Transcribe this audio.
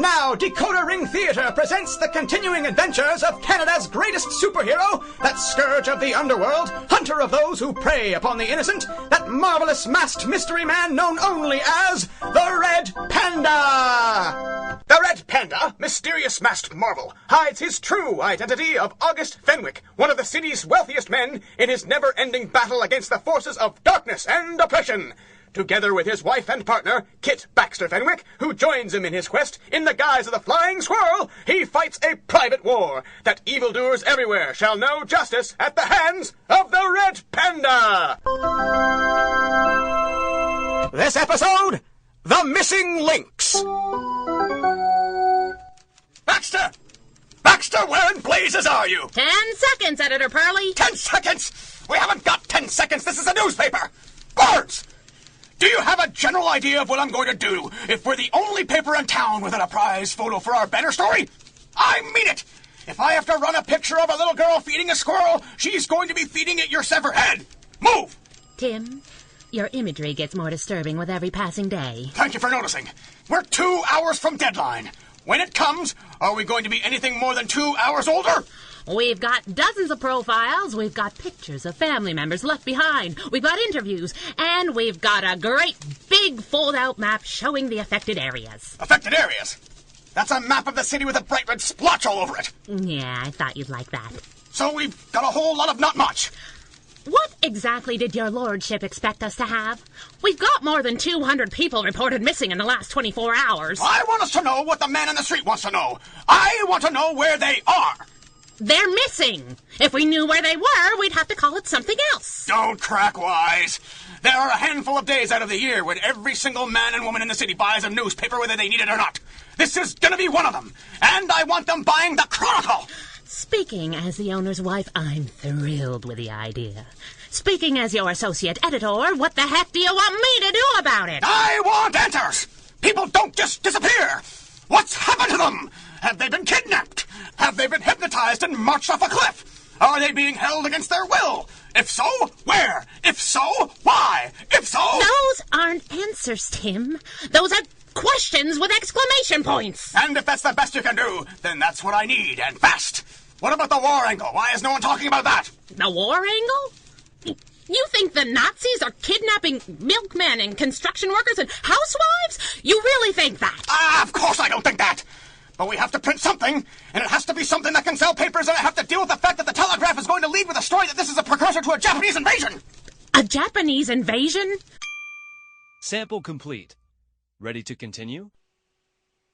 And now, Decoder Ring Theatre presents the continuing adventures of Canada's greatest superhero, that scourge of the underworld, hunter of those who prey upon the innocent, that marvelous masked mystery man known only as the Red Panda! The Red Panda, mysterious masked marvel, hides his true identity of August Fenwick, one of the city's wealthiest men, in his never-ending battle against the forces of darkness and oppression. Together with his wife and partner, Kit Baxter Fenwick, who joins him in his quest, in the guise of the Flying Squirrel, he fights a private war that evildoers everywhere shall know justice at the hands of the Red Panda! This episode, The Missing Links. Baxter! Baxter, where in blazes are you? 10 seconds, Editor Pearly. 10 seconds? We haven't got 10 seconds. This is a newspaper. Birds! Do you have a general idea of what I'm going to do if we're the only paper in town without a prize photo for our banner story? I mean it! If I have to run a picture of a little girl feeding a squirrel, she's going to be feeding it your severed head. Move! Tim, your imagery gets more disturbing with every passing day. Thank you for noticing. We're 2 hours from deadline. When it comes, are we going to be anything more than 2 hours older? We've got dozens of profiles, we've got pictures of family members left behind, we've got interviews, and we've got a great big fold-out map showing the affected areas. Affected areas? That's a map of the city with a bright red splotch all over it. Yeah, I thought you'd like that. So we've got a whole lot of not much. What exactly did your lordship expect us to have? We've got more than 200 people reported missing in the last 24 hours. I want us to know what the man in the street wants to know. I want to know where they are. They're missing. If we knew where they were, we'd have to call it something else. Don't crack wise. There are a handful of days out of the year when every single man and woman in the city buys a newspaper whether they need it or not. This is gonna be one of them. And I want them buying the Chronicle. Speaking as the owner's wife, I'm thrilled with the idea. Speaking as your associate editor, what the heck do you want me to do about it? I want answers. People don't just disappear. What's happened to them? Have they been kidnapped? Have they been hypnotized and marched off a cliff? Are they being held against their will? If so, where? If so, why? If so... Those aren't answers, Tim. Those are questions with exclamation points. And if that's the best you can do, then that's what I need, and fast. What about the war angle? Why is no one talking about that? The war angle? You think the Nazis are kidnapping milkmen and construction workers and housewives? You really think that? Of course I don't think that. But we have to print something, and it has to be something that can sell papers, and I have to deal with the fact that the Telegraph is going to lead with a story that this is a precursor to a Japanese invasion. A Japanese invasion? Sample complete. Ready to continue?